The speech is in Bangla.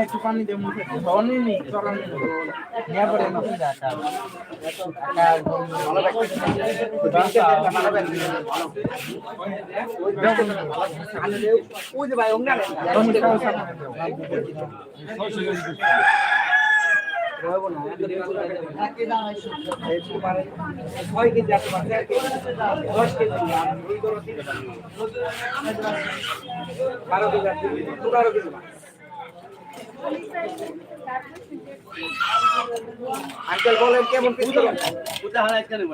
একটু পানি দিয়ে মুখে ধরনি চরণ নিয়ে পড়ে মুখে যাটা আঙ্কেল বলেন কেমন পিস